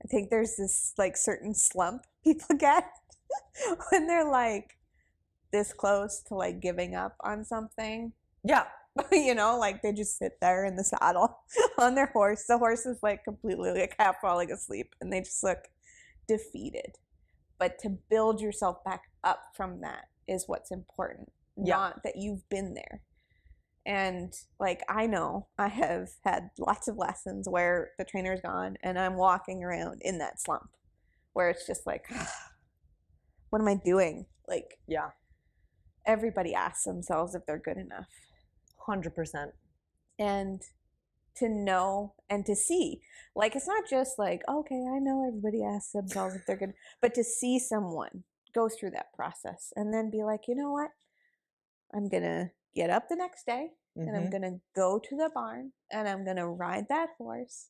I think there's this like certain slump people get when they're like this close to like giving up on something. Yeah. Like they just sit there in the saddle on their horse. The horse is like completely like half falling asleep and they just look defeated. But to build yourself back up from that is what's important, not that you've been there. And like, I know I have had lots of lessons where the trainer's gone and I'm walking around in that slump where it's just like, what am I doing? Like, everybody asks themselves if they're good enough. 100%. And to know and to see, like, it's not just like, okay, I know everybody asks themselves if they're good, but to see someone go through that process and then be like, you know what? I'm going to get up the next day and I'm going to go to the barn and I'm going to ride that horse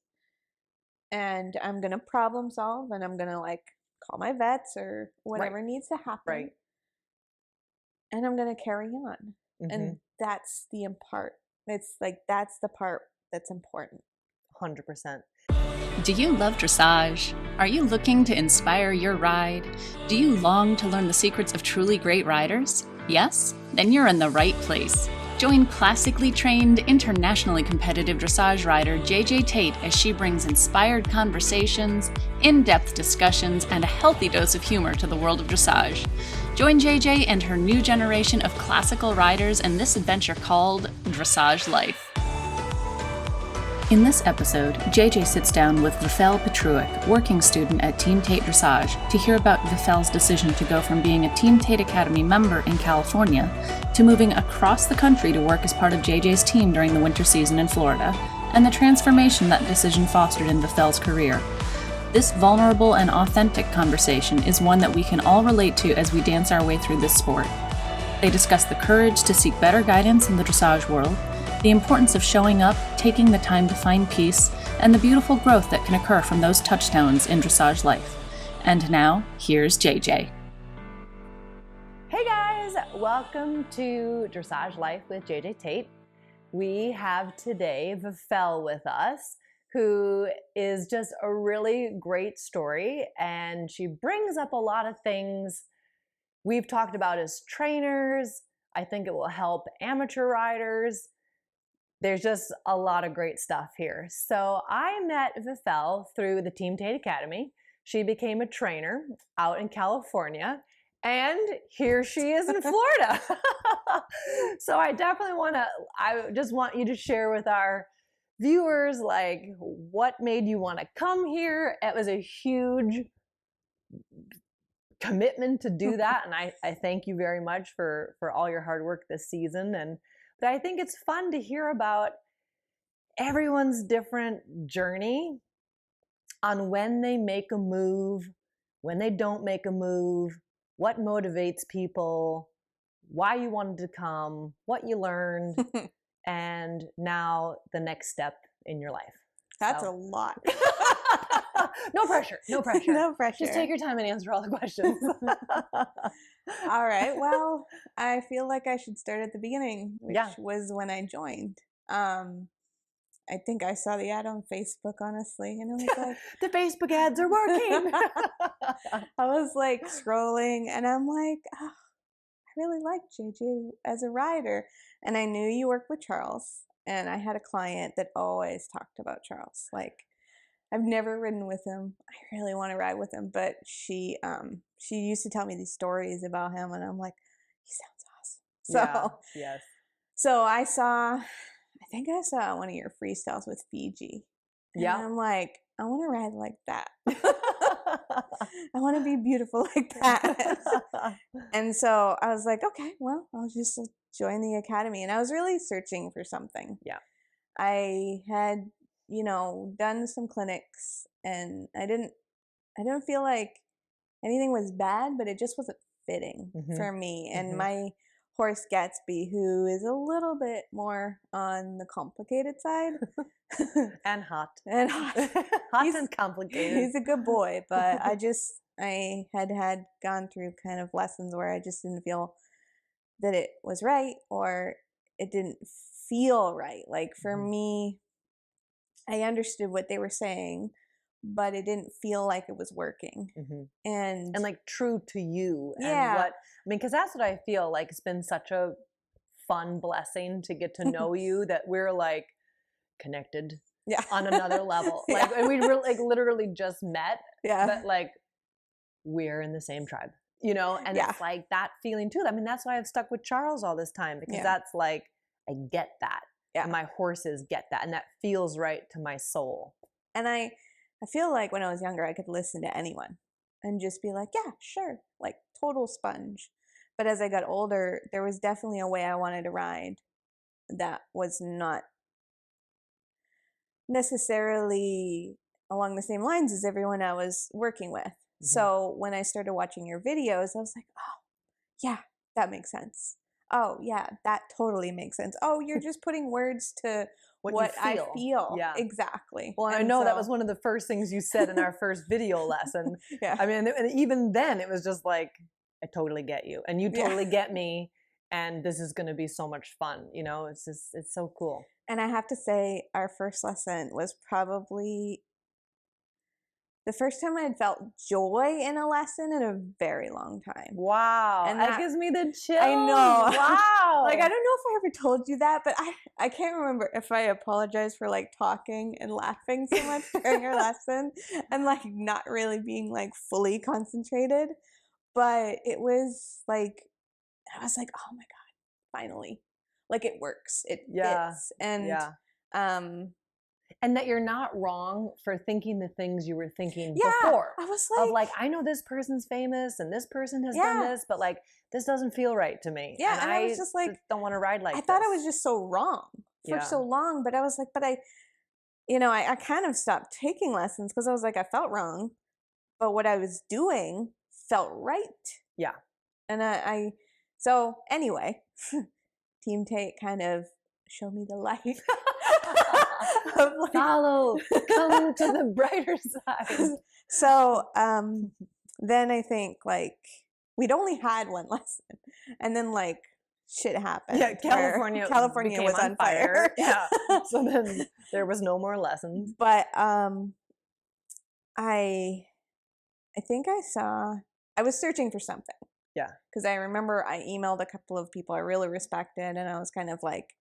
and I'm going to problem solve and I'm going to like call my vets or whatever needs to happen. Right. And I'm going to carry on. And that's the part. It's like, that's the part that's important. 100%. Do you love dressage? Are you looking to inspire your ride? Do you long to learn the secrets of truly great riders? Yes? Then you're in the right place. Join classically trained, internationally competitive dressage rider JJ Tate as she brings inspired conversations, in-depth discussions, and a healthy dose of humor to the world of dressage. Join JJ and her new generation of classical riders in this adventure called Dressage Life. In this episode, JJ sits down with Vefele Petruik, working student at Team Tate Dressage, to hear about Vefele's decision to go from being a Team Tate Academy member in California to moving across the country to work as part of JJ's team during the winter season in Florida, and the transformation that decision fostered in Vefele's career. This vulnerable and authentic conversation is one that we can all relate to as we dance our way through this sport. They discuss the courage to seek better guidance in the dressage world, the importance of showing up, taking the time to find peace, and the beautiful growth that can occur from those touchstones in dressage life. And now, here's JJ. Hey guys, welcome to Dressage Life with JJ Tate. We have today Vefele with us, who is just a really great story, and she brings up a lot of things we've talked about as trainers. I think it will help amateur riders. There's just a lot of great stuff here. So I met Vefele through the Team Tate Academy. She became a trainer out in California, and here she is in Florida. So I just want you to share with our viewers, like, what made you want to come here? It was a huge commitment to do that, and I thank you very much for all your hard work this season. But I think it's fun to hear about everyone's different journey on when they make a move, when they don't make a move, what motivates people, why you wanted to come, what you learned, and now the next step in your life. That's a lot. No pressure. No pressure. No pressure. Just take your time and answer all the questions. All right. Well, I feel like I should start at the beginning, which was when I joined. I think I saw the ad on Facebook, honestly, and I was like, the Facebook ads are working. I was like scrolling and I'm like, oh, I really like JJ as a rider. And I knew you worked with Charles, and I had a client that always talked about Charles. Like, I've never ridden with him. I really want to ride with him, but she used to tell me these stories about him, and I'm like, he sounds awesome. So yes. So I think I saw one of your freestyles with Fiji. Yeah. And I'm like, I want to ride like that. I want to be beautiful like that. And so I was like, okay, well, I'll just join the academy. And I was really searching for something. Yeah. I had, done some clinics, and I didn't feel like anything was bad, but it just wasn't fitting for me. And my horse Gatsby, who is a little bit more on the complicated side. And hot. And hot. Hot and complicated. He's a good boy, but I had gone through kind of lessons where I just didn't feel that it was right, or it didn't feel right. Like, for me, I understood what they were saying, but it didn't feel like it was working. And like true to you. Yeah. And what, I mean, because that's what I feel like. It's been such a fun blessing to get to know you, that we're like connected on another level. Like, and we were like literally just met, but like we're in the same tribe, you know? And it's like that feeling too. I mean, that's why I've stuck with Charles all this time, because that's like, I get that. And my horses get that. And that feels right to my soul. And I feel like when I was younger, I could listen to anyone and just be like, yeah, sure. Like total sponge. But as I got older, there was definitely a way I wanted to ride that was not necessarily along the same lines as everyone I was working with. So when I started watching your videos, I was like, oh, yeah, that makes sense. Oh, yeah, that totally makes sense. Oh, you're just putting words to what I feel. Yeah, exactly. Well, and I know that was one of the first things you said in our first video lesson. I mean, and even then it was just like, I totally get you, and you totally get me, and this is going to be so much fun. You know, it's just, it's so cool. And I have to say, our first lesson was probably the first time I had felt joy in a lesson in a very long time. Wow. And that gives me the chills. I know. Wow. Like, I don't know if I ever told you that, but I can't remember if I apologized for like talking and laughing so much during your lesson and like not really being like fully concentrated. But it was like, I was like, oh my God, finally. Like it works. It fits. And and that you're not wrong for thinking the things you were thinking before. I was like, of like, I know this person's famous and this person has done this, but like, this doesn't feel right to me. Yeah, and I was just like, don't want to ride like this. I thought I was just so wrong for so long, but I was like, but I kind of stopped taking lessons because I was like, I felt wrong, but what I was doing felt right. Yeah. And so anyway, Team Tate kind of showed me the light. Like, follow, come to the brighter side. So then I think like we'd only had one lesson, and then like shit happened. Yeah, California was on fire. Yeah, so then there was no more lessons. But I think I was searching for something. Yeah, because I remember I emailed a couple of people I really respected, and I was kind of like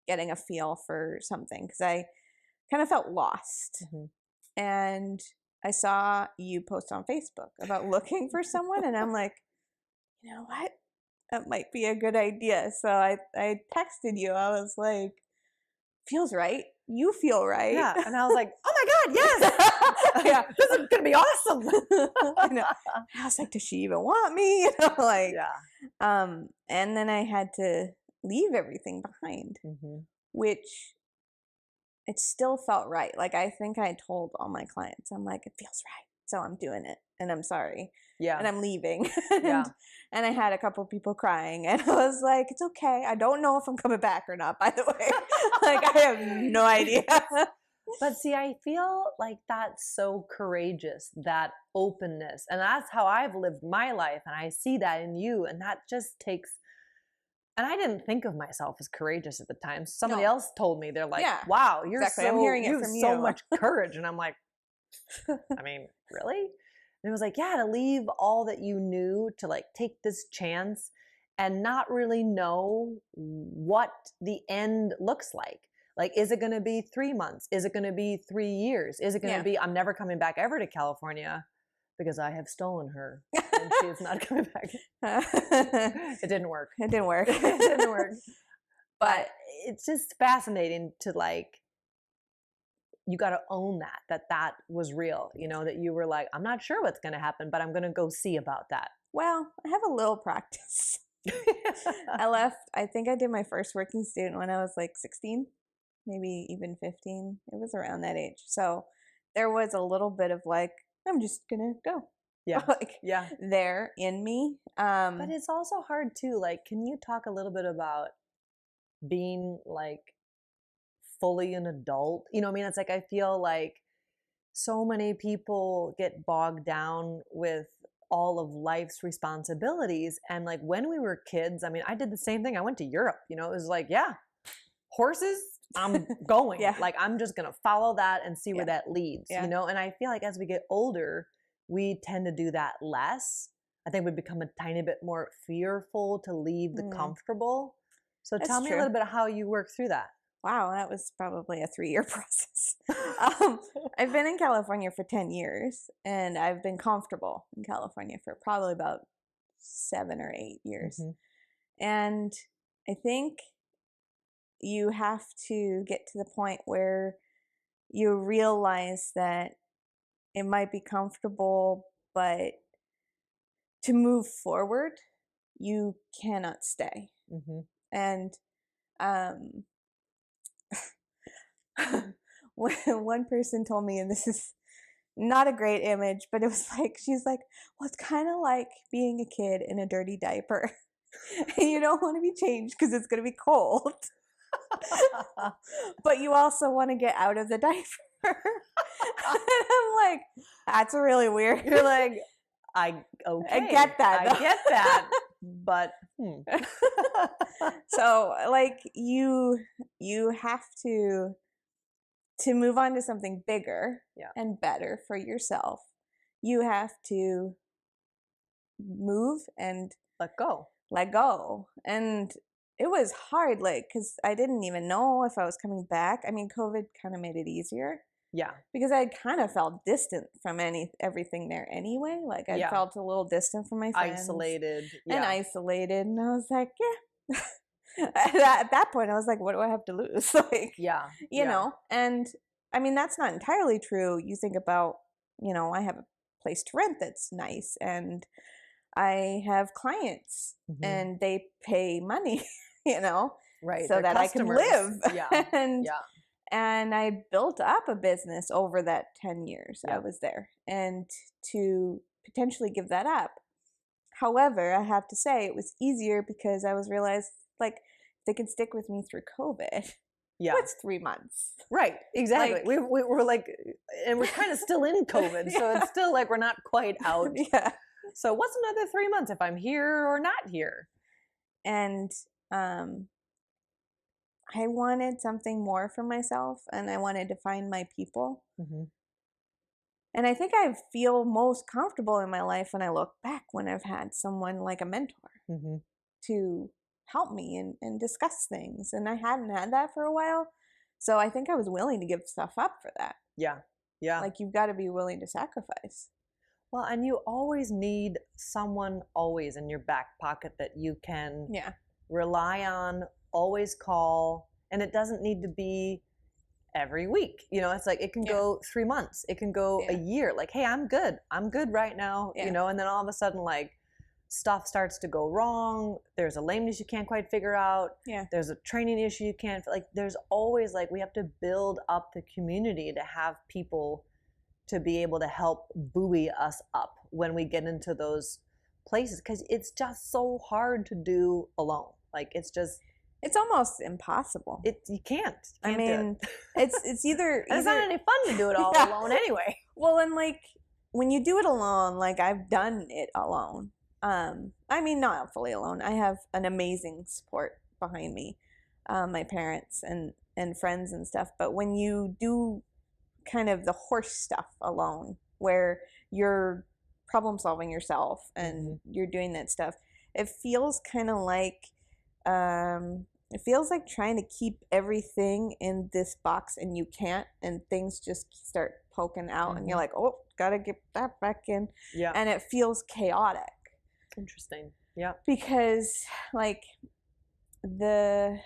getting a feel for something because I kind of felt lost. And I saw you post on Facebook about looking for someone, and I'm like, you know what? That might be a good idea. So I texted you. I was like, feels right. You feel right. Yeah. And I was like, oh my God, yes. Yeah, this is going to be awesome. I know. I was like, does she even want me? You know, like, and then I had to leave everything behind, which it still felt right. Like, I think I told all my clients, I'm like, it feels right. So I'm doing it, and I'm sorry. Yeah. And I'm leaving. And I had a couple people crying, and I was like, it's okay. I don't know if I'm coming back or not, by the way. Like, I have no idea. But see, I feel like that's so courageous, that openness. And that's how I've lived my life. And I see that in you. And that just takes, and I didn't think of myself as courageous at the time. Somebody else told me, they're like, wow, you're I'm hearing it from you. So much courage. And I'm like, I mean, really? And it was like, yeah, to leave all that you knew, to like take this chance and not really know what the end looks like. Like, is it going to be 3 months? Is it going to be 3 years? Is it going to be, I'm never coming back ever to California because I have stolen her and she is not coming back. It didn't work. It didn't work. It didn't work. But it's just fascinating to like, you got to own that was real, you know, that you were like, I'm not sure what's going to happen, but I'm going to go see about that. Well, I have a little practice. I think I did my first working student when I was like 16, maybe even 15. It was around that age. So there was a little bit of like, I'm just going to go. Yeah. Like, there in me. But it's also hard too. Like, can you talk a little bit about being like fully an adult? You know what I mean? It's like, I feel like so many people get bogged down with all of life's responsibilities. And like when we were kids, I mean, I did the same thing. I went to Europe, you know, it was like, horses, I'm going. Yeah. Like, I'm just going to follow that and see where Yeah. that leads, Yeah. you know? And I feel like as we get older, we tend to do that less. I think we become a tiny bit more fearful to leave the comfortable. So That's tell me a true. little bit of how you work through that. Wow, that was probably a 3-year process. I've been in California for 10 years, and I've been comfortable in California for probably about 7 or 8 years. And I think you have to get to the point where you realize that it might be comfortable, but to move forward, you cannot stay. And one person told me, and this is not a great image, but it was like, she's like, well, it's kind of like being a kid in a dirty diaper. And you don't want to be changed because it's going to be cold. But you also want to get out of the diaper. And I'm like, that's really weird. You're like, I get that. I get that. But so like you have to move on to something bigger and better for yourself. You have to move and let go. And it was hard, like, because I didn't even know if I was coming back. I mean, COVID kind of made it easier. Yeah. Because I kind of felt distant from everything there anyway. Like I felt a little distant from my friends. Isolated. And isolated. And I was like, yeah. At that point, I was like, what do I have to lose? Like, you know? And I mean, that's not entirely true. You think about, you know, I have a place to rent that's nice, and I have clients and they pay money, you know, right? So that customers. I can live. And I built up a business over that 10 years I was there, and to potentially give that up. However, I have to say it was easier because I was realized, like, they can stick with me through COVID. What's 3 months? Right, exactly. Like, we were like, and we're kind of still in COVID, so it's still like we're not quite out. So what's another 3 months if I'm here or not here? And I wanted something more for myself, and I wanted to find my people. And I think I feel most comfortable in my life when I look back, when I've had someone like a mentor to help me and discuss things. And I hadn't had that for a while. So I think I was willing to give stuff up for that. Like, you've got to be willing to sacrifice. Well, and you always need someone always in your back pocket that you can rely on, always call. And it doesn't need to be every week. You know, it's like, it can go 3 months. It can go a year. Like, hey, I'm good right now, you know, and then all of a sudden, like, stuff starts to go wrong. There's a lameness you can't quite figure out. There's a training issue you can't, like, there's always, like, we have to build up the community to have people to be able to help buoy us up when we get into those places, because it's just so hard to do alone. Like, it's almost impossible. You can't. I mean, it's either it's not any fun to do it all alone anyway. Well, and like, when you do it alone, like, I've done it alone. I mean, not fully alone. I have an amazing support behind me, my parents and friends and stuff. But when you do kind of the horse stuff alone, where you're problem solving yourself and you're doing that stuff, it feels kind of like trying to keep everything in this box, and you can't, and things just start poking out, and you're like, oh, gotta get that back in. And it feels chaotic. Interesting. Because, like, the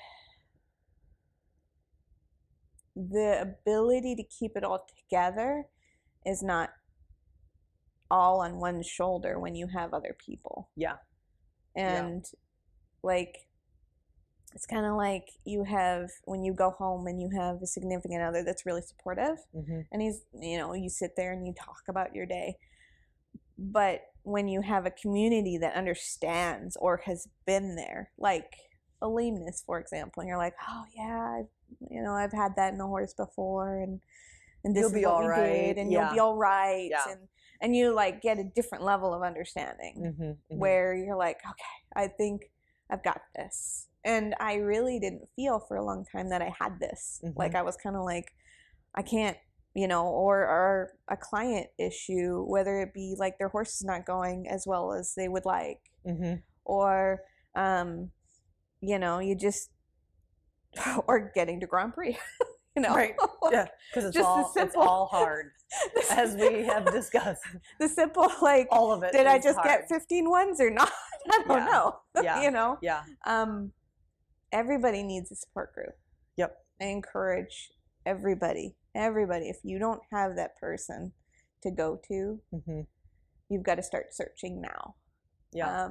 ability to keep it all together is not all on one shoulder when you have other people. And like, it's kind of like when you go home and you have a significant other that's really supportive, and he's, you know, you sit there and you talk about your day. But when you have a community that understands or has been there, like a lameness, for example, and you're like, oh yeah, I've had that in a horse before, and this you'll is be what all we right. did, and you'll be all right, and you like get a different level of understanding where you're like, okay, I think I've got this, And I really didn't feel for a long time that I had this. Like I was kind of like, I can't, you know, or a client issue, whether it be like their horse is not going as well as they would like, or, you know, you just, or getting to Grand Prix, you know. Right. Yeah. Because it's all hard, as we have discussed. The simple, like, all of it. Did I just get 15 ones or not? I don't know. Yeah. You know? Yeah. Everybody needs a support group. Yep. I encourage everybody, if you don't have that person to go to, you've got to start searching now. Yeah.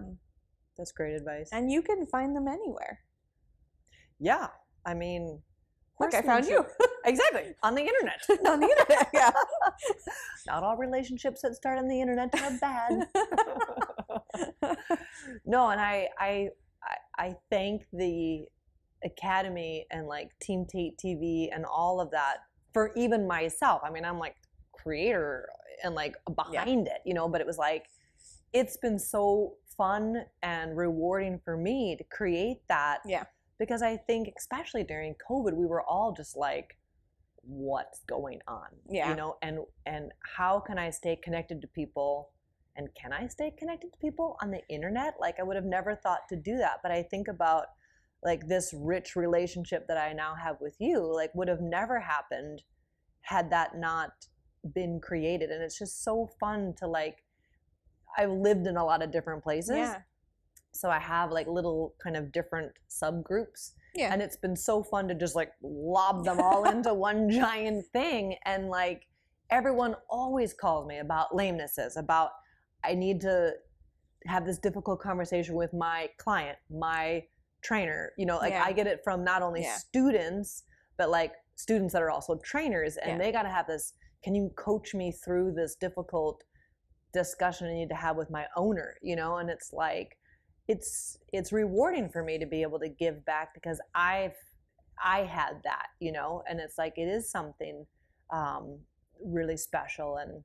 That's great advice. And you can find them anywhere. Yeah. I mean, look, I found you. Exactly. On the internet. On the internet, yeah. Not all relationships that start on the internet are bad. No, and I thank the Academy and like Team Tate TV and all of that for even myself. I mean, I'm like creator and like behind it, you know, but it was like, it's been so fun and rewarding for me to create that. Yeah. Because I think especially during COVID, we were all just like, what's going on? Yeah. You know, and how can I stay connected to people? And can I stay connected to people on the internet? Like, I would have never thought to do that. But I think about like this rich relationship that I now have with you, like would have never happened had that not been created. And it's just so fun to like, I've lived in a lot of different places. Yeah. So I have like little kind of different subgroups. Yeah. And it's been so fun to just like lob them all into one giant thing. And like everyone always calls me about lamenesses, about I need to have this difficult conversation with my client, my trainer. You know, like I get it from not only students, but like students that are also trainers. And they got to have this, can you coach me through this difficult discussion I need to have with my owner, you know? And it's like, it's rewarding for me to be able to give back because I had that, you know, and it's like, it is something really special. And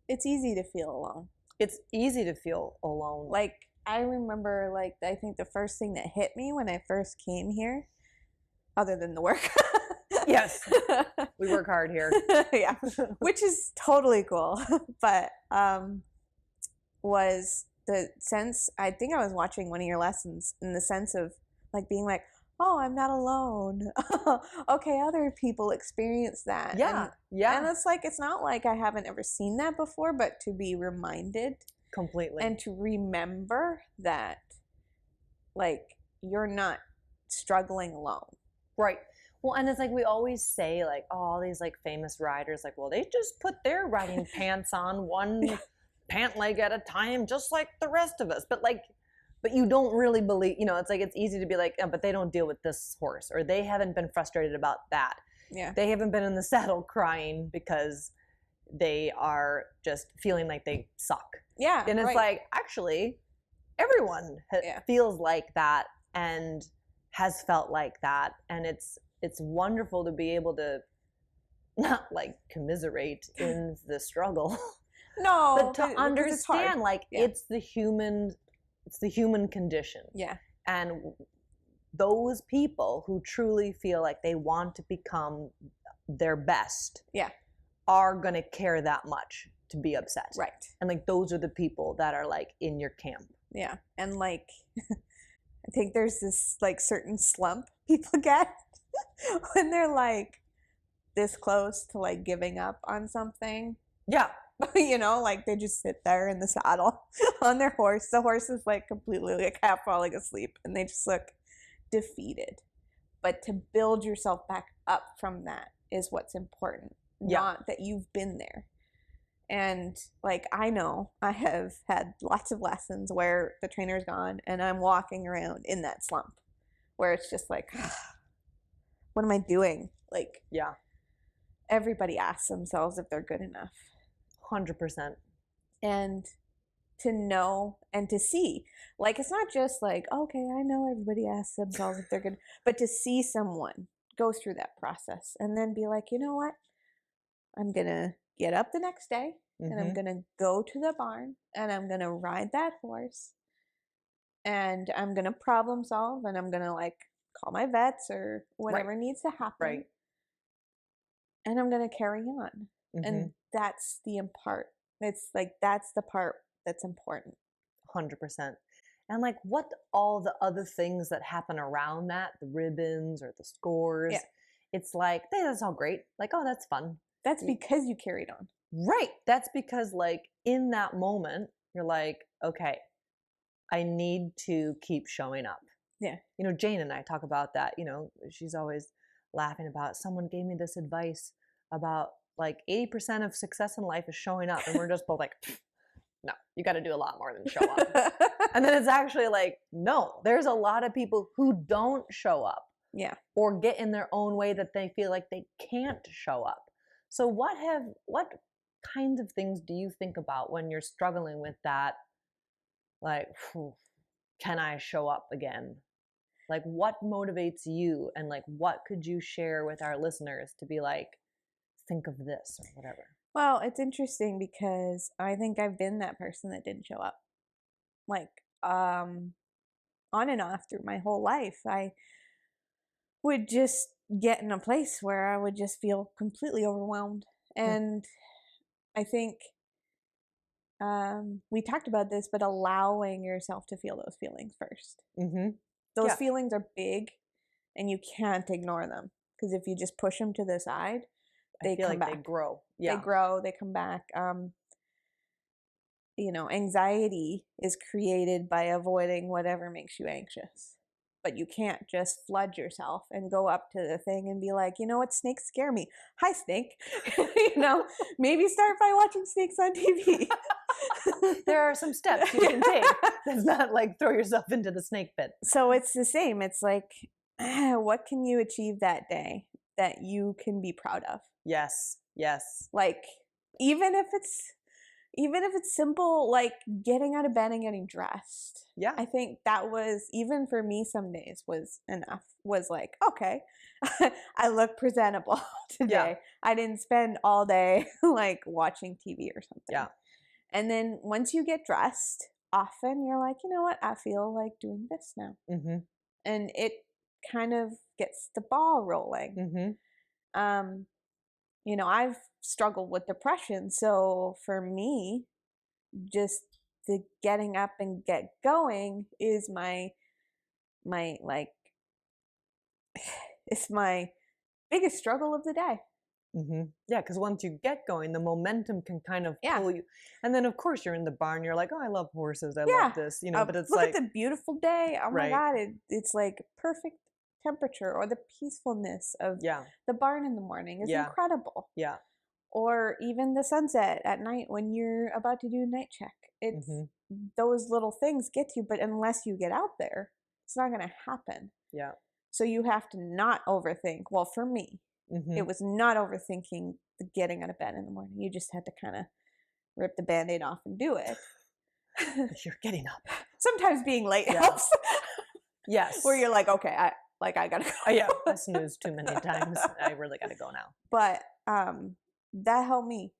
it's easy to feel alone. It's easy to feel alone. Like, I remember, like, I think the first thing that hit me when I first came here, other than the work. Yes. We work hard here. Yeah. Which is totally cool. But was the sense, I think I was watching one of your lessons in the sense of like being like, oh, I'm not alone. Okay, other people experience that. Yeah. And it's like, it's not like I haven't ever seen that before, but to be reminded completely and to remember that like you're not struggling alone. Right. Well, and it's like we always say like, oh, all these like famous riders, like, well, they just put their riding pants on one pant leg at a time, just like the rest of us. But like, but you don't really believe, you know, it's like, it's easy to be like, oh, but they don't deal with this horse, or they haven't been frustrated about that. Yeah. They haven't been in the saddle crying because they are just feeling like they suck. Yeah. And it's like, actually, everyone feels like that and has felt like that. And it's wonderful to be able to not like commiserate in the struggle. No, but to understand like it's the human condition. Yeah. And those people who truly feel like they want to become their best are going to care that much to be upset. Right. And like those are the people that are like in your camp. Yeah. And like I think there's this like certain slump people get when they're like this close to like giving up on something. Yeah. You know, like they just sit there in the saddle on their horse. The horse is like completely like half falling asleep and they just look defeated. But to build yourself back up from that is what's important, not that you've been there. And like, I know I have had lots of lessons where the trainer's gone and I'm walking around in that slump where it's just like, what am I doing? Like, everybody asks themselves if they're good enough. 100%. And to know and to see, like, it's not just like, okay, I know everybody asks themselves if they're good, but to see someone go through that process and then be like, you know what? I'm going to get up the next day and I'm going to go to the barn and I'm going to ride that horse and I'm going to problem solve, and I'm going to like call my vets or whatever needs to happen. Right. And I'm going to carry on. Mm-hmm. And that's the part. It's like, that's the part that's important. 100%. And like what all the other things that happen around that, the ribbons or the scores, it's like, hey, that's all great. Like, oh, that's fun. That's because you carried on. Right. That's because like in that moment, you're like, okay, I need to keep showing up. Yeah. You know, Jane and I talk about that. You know, she's always laughing about, someone gave me this advice about like 80% of success in life is showing up. And we're just both like, no, you got to do a lot more than show up. And then it's actually like, no, there's a lot of people who don't show up. Yeah. Or get in their own way that they feel like they can't show up. So what kinds of things do you think about when you're struggling with that? Like, can I show up again? Like, what motivates you? And like, what could you share with our listeners to be like, think of this or whatever? Well, it's interesting because I think I've been that person that didn't show up. Like, on and off through my whole life. I would just get in a place where I would just feel completely overwhelmed. And I think we talked about this, but allowing yourself to feel those feelings first. Mm-hmm. Those feelings are big and you can't ignore them, because if you just push them to the side, they come back. They grow. Yeah. They grow, they come back. You know, anxiety is created by avoiding whatever makes you anxious. But you can't just flood yourself and go up to the thing and be like, you know what, snakes scare me. Hi, snake. You know, maybe start by watching snakes on TV. There are some steps you can take. It's not like throw yourself into the snake pit. So it's the same. It's like, what can you achieve that day that you can be proud of? Yes. Yes. Like, even if it's simple, like getting out of bed and getting dressed. Yeah. I think that was, even for me, some days was enough. Was like, okay, I look presentable today. Yeah. I didn't spend all day like watching TV or something. Yeah. And then once you get dressed, often you're like, you know what, I feel like doing this now. Mm-hmm. And it kind of gets the ball rolling. Mm-hmm. You know, I've struggled with depression. So for me, just the getting up and get going is my like, it's my biggest struggle of the day. Mm-hmm. Yeah, because once you get going, the momentum can kind of pull you. And then, of course, you're in the barn. You're like, oh, I love horses. I love this. You know, but it's look like, at the beautiful day. Oh my God, it's like perfect temperature, or the peacefulness of the barn in the morning is incredible. Yeah. Or even the sunset at night when you're about to do night check. It's those little things get you, but unless you get out there, it's not going to happen. Yeah. So you have to not overthink. Well, for me, it was not overthinking the getting out of bed in the morning. You just had to kind of rip the Band-Aid off and do it. You're getting up. Sometimes being late helps. Yes. Where you're like, okay, I gotta go. Yeah, I snoozed too many times. I really gotta go now. But that helped me,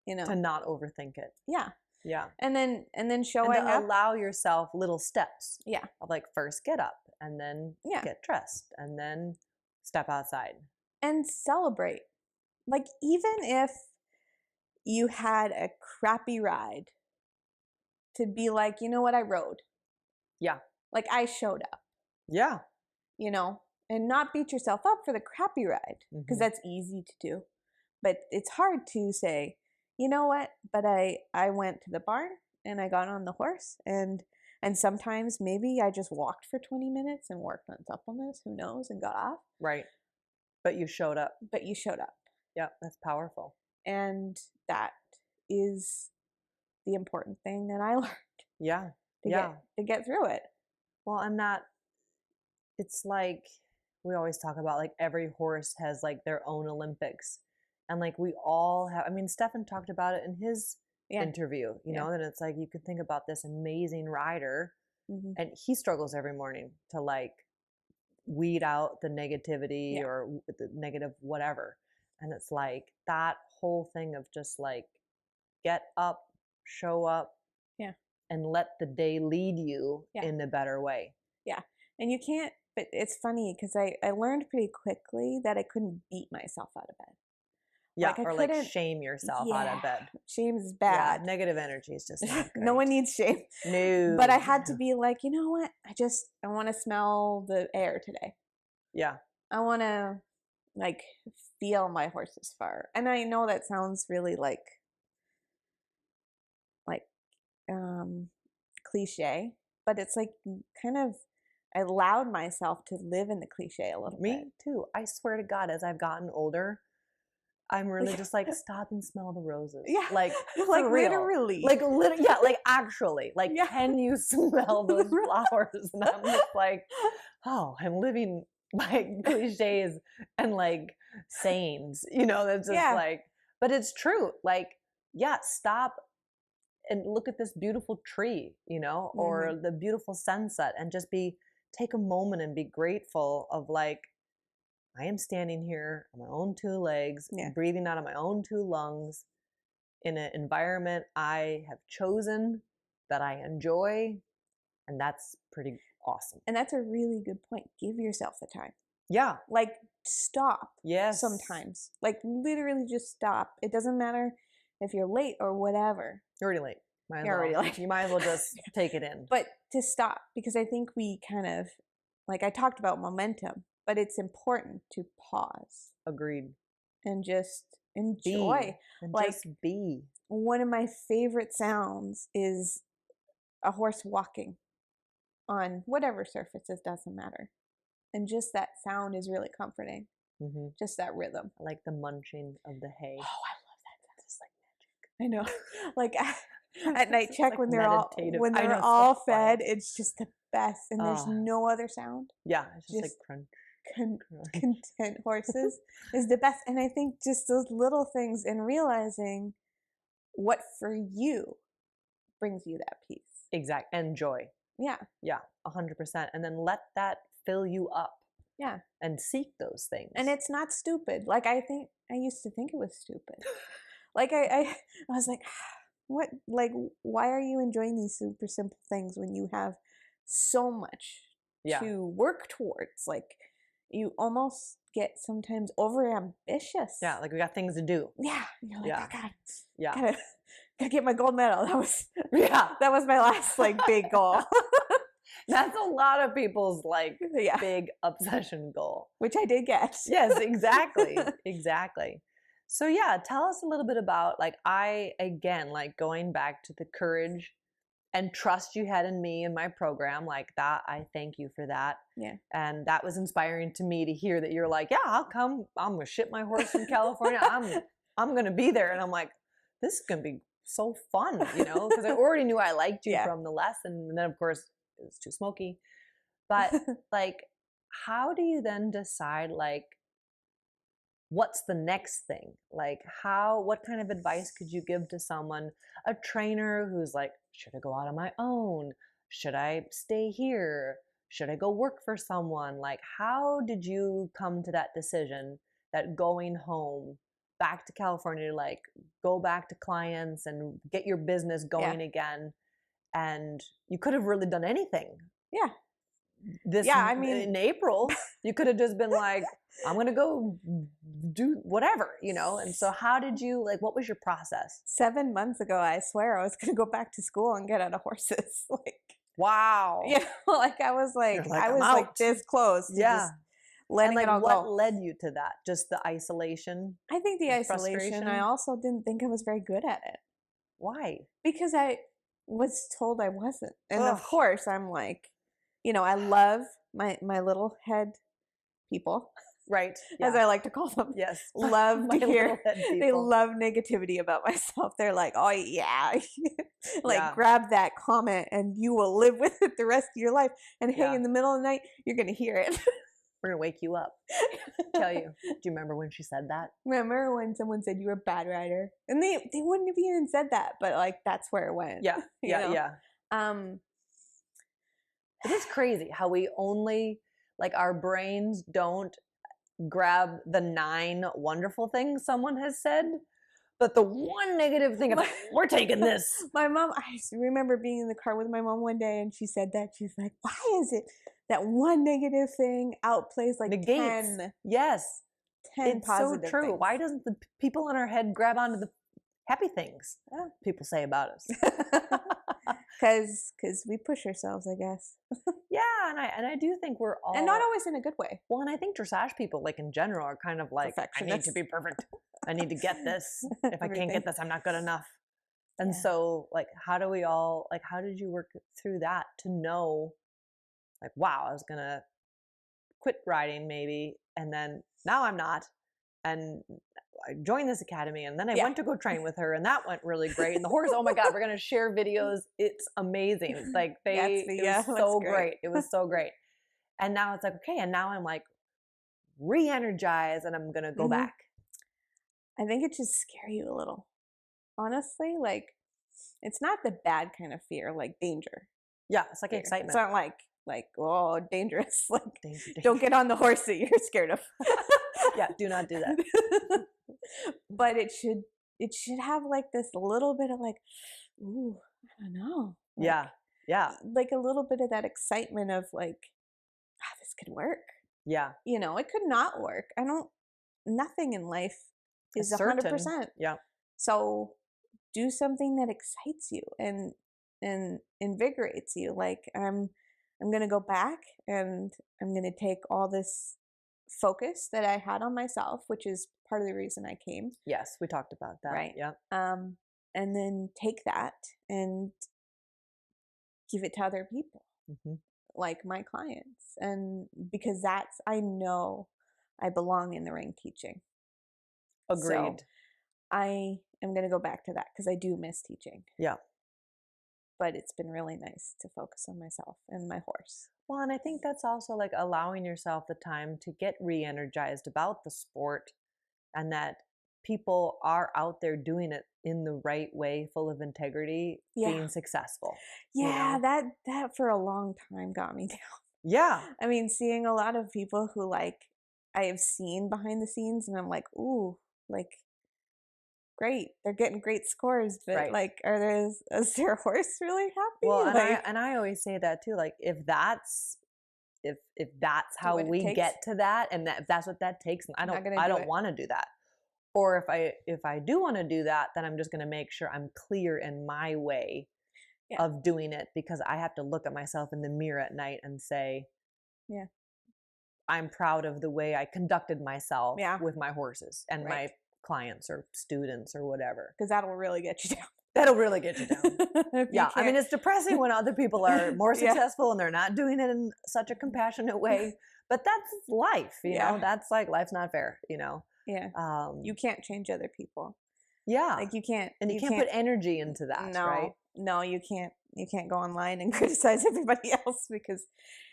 you know, to not overthink it. Yeah. Yeah. And then showing and to up. allow yourself little steps. Yeah. Of like, first get up and then get dressed and then step outside. And celebrate. Like, even if you had a crappy ride, to be like, you know what, I rode. Yeah. Like, I showed up. Yeah. You know, and not beat yourself up for the crappy ride, because that's easy to do. But it's hard to say, you know what, but I went to the barn and I got on the horse, and sometimes maybe I just walked for 20 minutes and worked on supplements, who knows, and got off. Right. But you showed up. Yeah, that's powerful. And that is the important thing that I learned. Yeah. To get through it. Well, and that, it's like, we always talk about like every horse has like their own Olympics. And like we all have, I mean, Stefan talked about it in his interview, you know, and it's like, you could think about this amazing rider and he struggles every morning to like weed out the negativity or the negative whatever. And it's like that whole thing of just like, get up, show up, and let the day lead you Yeah. in a better way. And you can't, but it's funny because I learned pretty quickly that I couldn't beat myself out of bed. Yeah, Like, I or like couldn't- shame yourself out of bed. Shame is Yeah, bad. negative energy is just not No one great. needs shame. No. But I had to be like, you know what? I want to smell the air today. Yeah. I want to like feel my horse's fur. And I know that sounds really like cliche, but it's like kind of I allowed myself to live in the cliche a little bit. Me too. I swear to God, as I've gotten older, I'm really just like, stop and smell the roses. Yeah. Like, Like for real. literally. Like, yeah, like actually. Like, Yeah. can you smell those flowers? And I'm just like, oh, I'm living by cliches and like sayings, that's just Yeah. like, but it's true. Like, yeah, stop and look at this beautiful tree, or the beautiful sunset, and just take a moment and be grateful of like, I am standing here on my own two legs, breathing out of my own two lungs in an environment I have chosen that I enjoy. And that's pretty awesome. And that's a really good point. Give yourself the time. Yeah. Like, stop. Yes. Sometimes. Like, literally just stop. It doesn't matter if you're late or whatever. You're already late. You're already late. You might as well just take it in. But to stop, because I think we kind of, like I talked about momentum, but it's important to pause. Agreed. And just enjoy. And like, just be. One of my favorite sounds is a horse walking on whatever surfaces, doesn't matter. And just that sound is really comforting. Mm-hmm. Just that rhythm. I like the munching of the hay. Oh, I love that. It's like magic. I know. Like at night check like when they're all fed, it's just the best. And there's no other sound. Yeah, it's just like crunch. Content horses is the best. And I think just those little things and realizing what for you brings you that peace. Exactly. And joy. Yeah. Yeah, 100%. And then let that fill you up. Yeah. And seek those things. And it's not stupid. Like I used to think it was stupid. Like I was like, what, like, why are you enjoying these super simple things when you have so much to work towards? Like, you almost get sometimes over ambitious. Yeah, like we got things to do. Yeah. You're like, gotta get my gold medal. That was that was my last like big goal. That's a lot of people's like big obsession goal. Which I did get. Yes, exactly. Exactly. So yeah, tell us a little bit about like like going back to the courage and trust you had in me and my program, like that. I thank you for that. Yeah. And that was inspiring to me to hear that you're like, yeah, I'll come. I'm gonna ship my horse from California. I'm gonna be there. And I'm like, this is gonna be so fun, because I already knew I liked you from the lesson. And then of course it was too smoky. But like, how do you then decide like what's the next thing? Like what kind of advice could you give to someone, a trainer who's like, should I go out on my own? Should I stay here? Should I go work for someone? Like, how did you come to that decision that going home back to California, like go back to clients and get your business going again? And you could have really done anything. Yeah. I mean, in April, you could have just been like, I'm going to go do whatever, And so how did you, like, what was your process? 7 months ago, I swear I was going to go back to school and get out of horses. Like, wow. Yeah. Like I was like this close. To just letting it all go. What led you to that? Just the isolation? I think the isolation. I also didn't think I was very good at it. Why? Because I was told I wasn't. And of course I'm like, I love my little head people. Right. As I like to call them. Yes. Love to hear. They love negativity about myself. They're like, oh yeah. Grab that comment and you will live with it the rest of your life. And hey, in the middle of the night, you're going to hear it. We're going to wake you up. Tell you. Do you remember when she said that? Remember when someone said you were a bad rider? And they wouldn't have even said that, but like that's where it went. Yeah. Yeah. It is crazy how we only, like, our brains don't grab the 9 wonderful things someone has said, But the one negative thing, we're taking this. My mom, I remember being in the car with my mom one day and she said that. She's like, why is it that one negative thing outplays like Negates. 10? Yes. 10 It's positive so true. things. Why doesn't the people in our head grab onto the happy things people say about us? Because we push ourselves, I guess. Yeah, and I do think we're all, and not always in a good way. Well, and I think dressage people, like in general, are kind of like, I need to be perfect. I need to get this. If I can't get this, I'm not good enough. And so, like, how do we all, like, how did you work through that to know, like, wow, I was gonna quit riding maybe, and then now I'm not, and I joined this academy, and then I went to go train with her, and that went really great. And the horse, oh my God, we're gonna share videos. It's amazing. It's like it was so great. It was so great. And now it's like, okay, and now I'm like re-energized, and I'm gonna go back. I think it just scare you a little. Honestly, like it's not the bad kind of fear, like danger. Yeah, it's like fear. Excitement. It's not like oh, dangerous. Like danger. Don't get on the horse that you're scared of. Yeah, do not do that. But it should have like this little bit of like, ooh, I don't know. Like, yeah. Like a little bit of that excitement of like, this could work. Yeah. You know, it could not work. Nothing in life is 100%. Yeah. So do something that excites you and invigorates you. Like I'm going to go back and I'm going to take all this focus that I had on myself, which is part of the reason I came. Yes, we talked about that. Right. Yeah. And then take that and give it to other people, like my clients. And because I know I belong in the ring teaching. Agreed. So I am going to go back to that because I do miss teaching. Yeah. But it's been really nice to focus on myself and my horse. Well, and I think that's also like allowing yourself the time to get re-energized about the sport, and that people are out there doing it in the right way, full of integrity, being successful. Yeah, you know? that for a long time got me down. Yeah. I mean, seeing a lot of people who like I have seen behind the scenes and I'm like, ooh, like great, they're getting great scores, but like, is their horse really happy? Well, like, and I always say that too. Like, if that's how we get to that, and if that's what that takes, I don't want to do that. Or if I do want to do that, then I'm just going to make sure I'm clear in my way of doing it, because I have to look at myself in the mirror at night and say, I'm proud of the way I conducted myself with my horses and my clients or students or whatever. Because that'll really get you down. That'll really get you down. Yeah. I mean, it's depressing when other people are more successful and they're not doing it in such a compassionate way. But that's life, you know? That's like, life's not fair, you know? Yeah. You can't change other people. Yeah. Like you can't. And you can't put energy into that, right? No, you can't. You can't go online and criticize everybody else because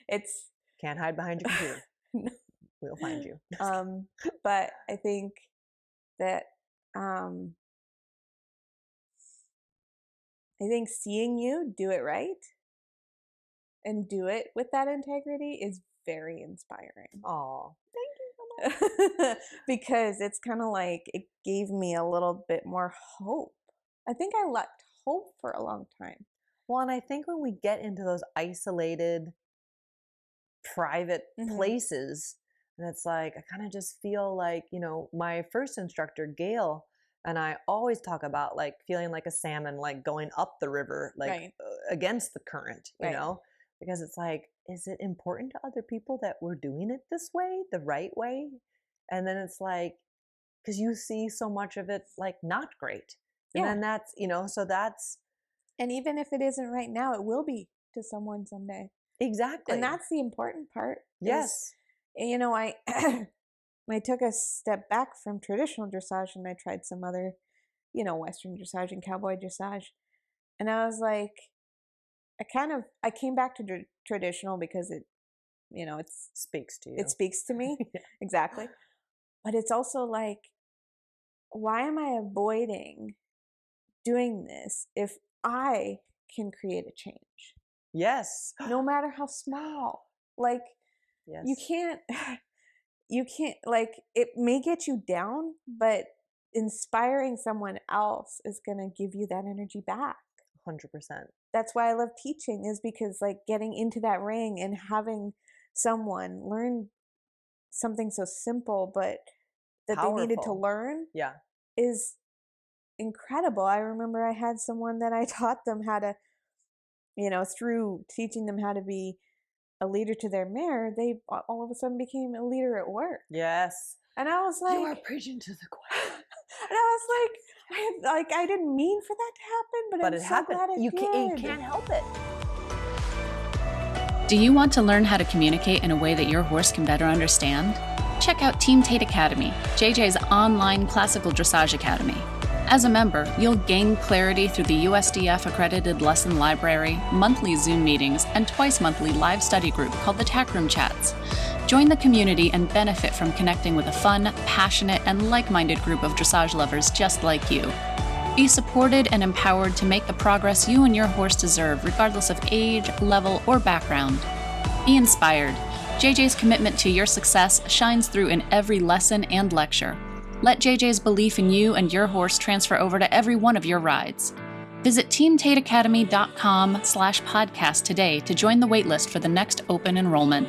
it's. Can't hide behind your computer. No. We'll find you. But I think that seeing you do it right and do it with that integrity is very inspiring. Oh, thank you so much. Because it's kind of like it gave me a little bit more hope. I think I lacked hope for a long time. Well, and I think when we get into those isolated, private places, and it's like, I kind of just feel like, you know, my first instructor, Gail, and I always talk about like feeling like a salmon, like going up the river, like against the current, you know, because it's like, is it important to other people that we're doing it this way, the right way? And then it's like, because you see so much of it like not great. And then that's, you know, so that's. And even if it isn't right now, it will be to someone someday. Exactly. And that's the important part. Yes. You know, I took a step back from traditional dressage and I tried some other, you know, Western dressage and cowboy dressage. And I was like, I came back to traditional because it, you know, it speaks to you. It speaks to me. Exactly. But it's also like, why am I avoiding doing this if I can create a change? Yes. No matter how small. Like, you can't, like, it may get you down, but inspiring someone else is going to give you that energy back. 100%. That's why I love teaching, is because like getting into that ring and having someone learn something so simple, but that Powerful. they needed to learn Yeah. is incredible. I remember I had someone that I taught them how to, through teaching them how to be a leader to their mare, they all of a sudden became a leader at work. Yes. And I was like, you are preaching to the choir. And I was like, I didn't mean for that to happen, but I'm it so happened. glad it You did. can't help it. Do you want to learn how to communicate in a way that your horse can better understand? Check out Team Tate Academy, JJ's online classical dressage academy. As a member, you'll gain clarity through the USDF accredited lesson library, monthly Zoom meetings, and twice monthly live study group called the Tack Room Chats. Join the community and benefit from connecting with a fun, passionate, and like-minded group of dressage lovers just like you. Be supported and empowered to make the progress you and your horse deserve, regardless of age, level, or background. Be inspired. JJ's commitment to your success shines through in every lesson and lecture. Let JJ's belief in you and your horse transfer over to every one of your rides. Visit teamtateacademy.com/podcast today to join the waitlist for the next open enrollment.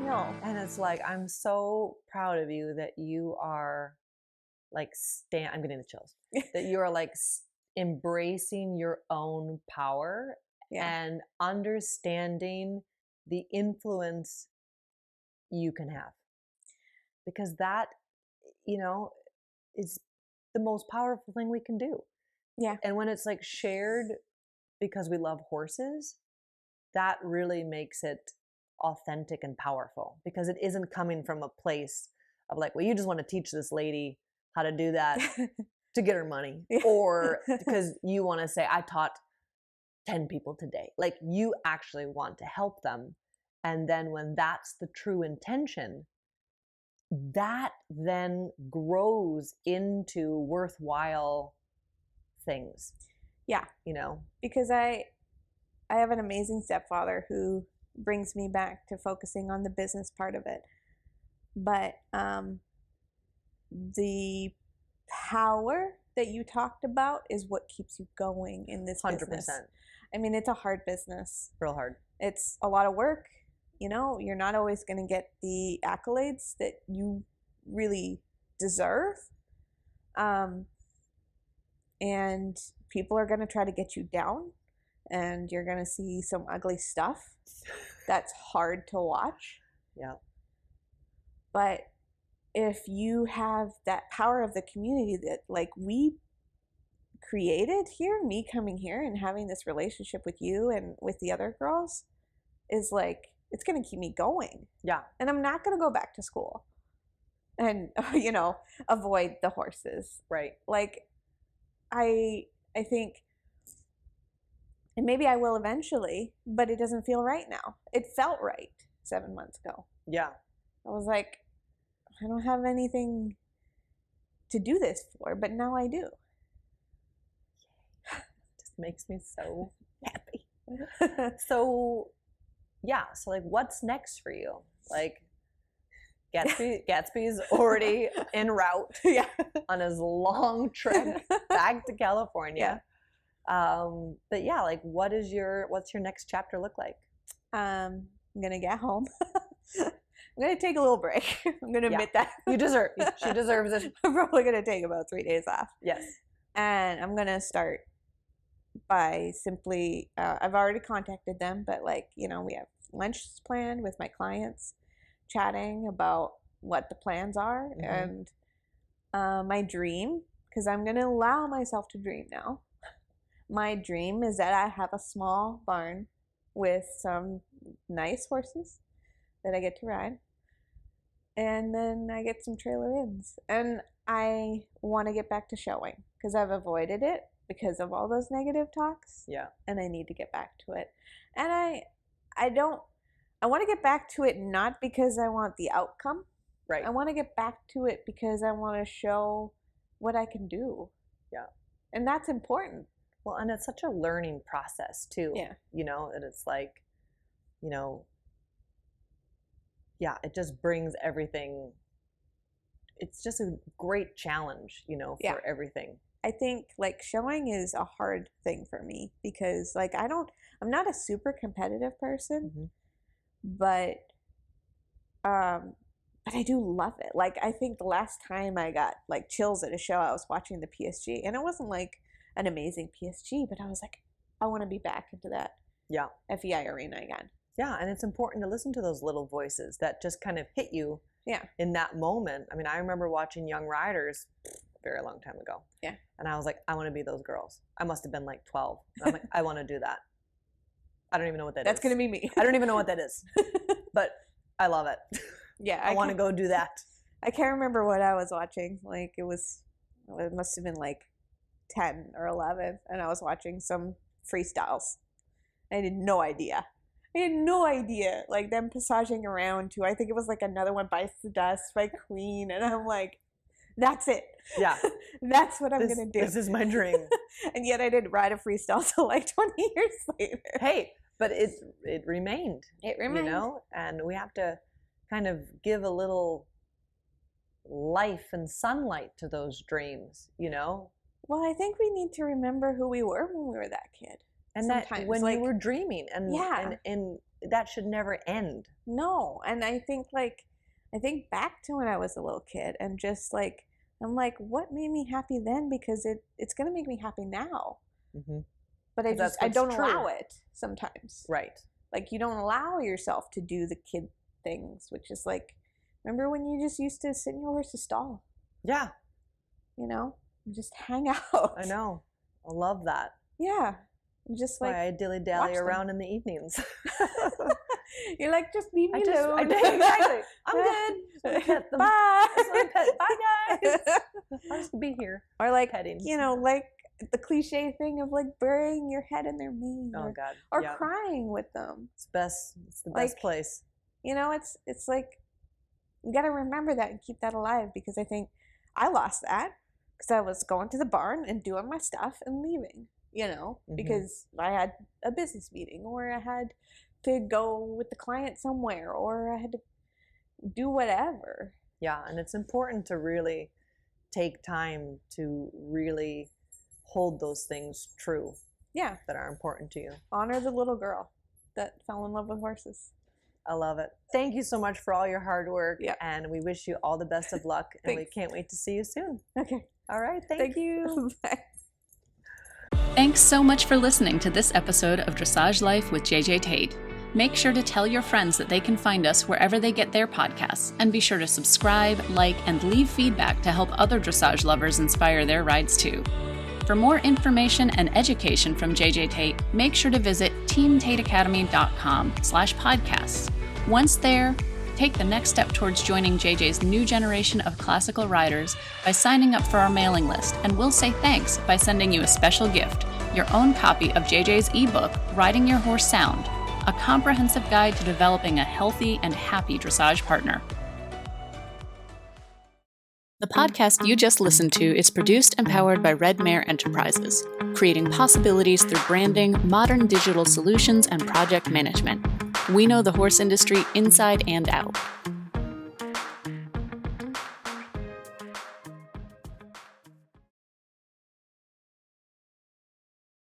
No. And it's like, I'm so proud of you that you are like, I'm getting the chills, that you are like embracing your own power and understanding the influence you can have. Because that, is the most powerful thing we can do. Yeah. And when it's like shared because we love horses, that really makes it authentic and powerful, because it isn't coming from a place of like, well, you just want to teach this lady how to do that to get her money, or because you want to say, I taught 10 people today. Like, you actually want to help them. And then when that's the true intention, that then grows into worthwhile things. Yeah. Because I have an amazing stepfather who brings me back to focusing on the business part of it. But the power that you talked about is what keeps you going in this 100%. business. I mean, it's a hard business. Real hard. It's a lot of work. You're not always going to get the accolades that you really deserve. And people are going to try to get you down, and you're going to see some ugly stuff that's hard to watch. Yeah. But if you have that power of the community that like we created here, me coming here and having this relationship with you and with the other girls, is like, it's going to keep me going. Yeah. And I'm not going to go back to school and, avoid the horses. Right. Like, I think, and maybe I will eventually, but it doesn't feel right now. It felt right 7 months ago. Yeah. I was like, I don't have anything to do this for, but now I do. Just makes me so happy. So, yeah. So, like, what's next for you? Like, Gatsby's already en route on his long trek back to California. But yeah, like, what's your next chapter look like? I'm gonna get home. I'm gonna take a little break. I'm gonna admit that. She deserves it. I'm probably gonna take about 3 days off. Yes. And I'm gonna start by simply, I've already contacted them, but like, we have lunch planned with my clients, chatting about what the plans are. Mm-hmm. And my dream, because I'm gonna allow myself to dream now. My dream is that I have a small barn with some nice horses that I get to ride. And then I get some trailer ins. And I want to get back to showing, because I've avoided it because of all those negative talks. Yeah. And I need to get back to it. And I want to get back to it not because I want the outcome. Right. I want to get back to it because I want to show what I can do. Yeah. And that's important. Well, and it's such a learning process too. Yeah. And it's like, yeah, it just brings everything it's just a great challenge, for Yeah. everything. I think like showing is a hard thing for me because like I'm not a super competitive person, but I do love it. Like I think the last time I got like chills at a show, I was watching the PSG, and it wasn't like an amazing PSG, but I was like, I want to be back into that FEI arena again. Yeah, and it's important to listen to those little voices that just kind of hit you in that moment. I mean, I remember watching Young Riders a very long time ago. Yeah. And I was like, I want to be those girls. I must have been like 12. I'm like, I want to do that. I don't even know what that is. That's going to be me. I don't even know what that is, but I love it. Yeah. I want to go do that. I can't remember what I was watching. Like it must have been like 10 or 11, and I was watching some freestyles. I had no idea. Like them passaging around to, I think it was like another one, Bites the Dust by Queen. And I'm like, that's it. Yeah. That's what I'm going to do. This is my dream. And yet I didn't ride a freestyle till like 20 years later. Hey, but it remained. It remained. And we have to kind of give a little life and sunlight to those dreams, Well, I think we need to remember who we were when we were that kid. And that when you were dreaming, and that should never end. No, and I think back to when I was a little kid, and just like I'm like, what made me happy then? Because it's gonna make me happy now. But I don't allow it sometimes. Right. Like you don't allow yourself to do the kid things, which is like, remember when you just used to sit in your horse's stall? Yeah. And just hang out. I know. I love that. Yeah. Just like I dilly-dally around in the evenings. You're like, just leave me alone. Exactly. I'm good. Pet them. Bye. Bye, guys. I'll just be here. Or like, petting. Like the cliche thing of like burying your head in their mane. Oh, God. Or crying with them. It's best. It's the best place. It's like, you got to remember that and keep that alive, because I think I lost that because I was going to the barn and doing my stuff and leaving. Because I had a business meeting, or I had to go with the client somewhere, or I had to do whatever. Yeah, and it's important to really take time to really hold those things true. Yeah. That are important to you. Honor the little girl that fell in love with horses. I love it. Thank you so much for all your hard work. Yeah. And we wish you all the best of luck. And we can't wait to see you soon. Okay. All right. Thank you. Bye. Thanks so much for listening to this episode of Dressage Life with JJ Tate. Make sure to tell your friends that they can find us wherever they get their podcasts, and be sure to subscribe, like, and leave feedback to help other dressage lovers inspire their rides too. For more information and education from JJ Tate, make sure to visit teamtateacademy.com/podcasts. Once there, take the next step towards joining JJ's new generation of classical riders by signing up for our mailing list, and we'll say thanks by sending you a special gift, your own copy of JJ's ebook, Riding Your Horse Sound, a comprehensive guide to developing a healthy and happy dressage partner. The podcast you just listened to is produced and powered by Red Mare Enterprises, creating possibilities through branding, modern digital solutions, and project management. We know the horse industry inside and out.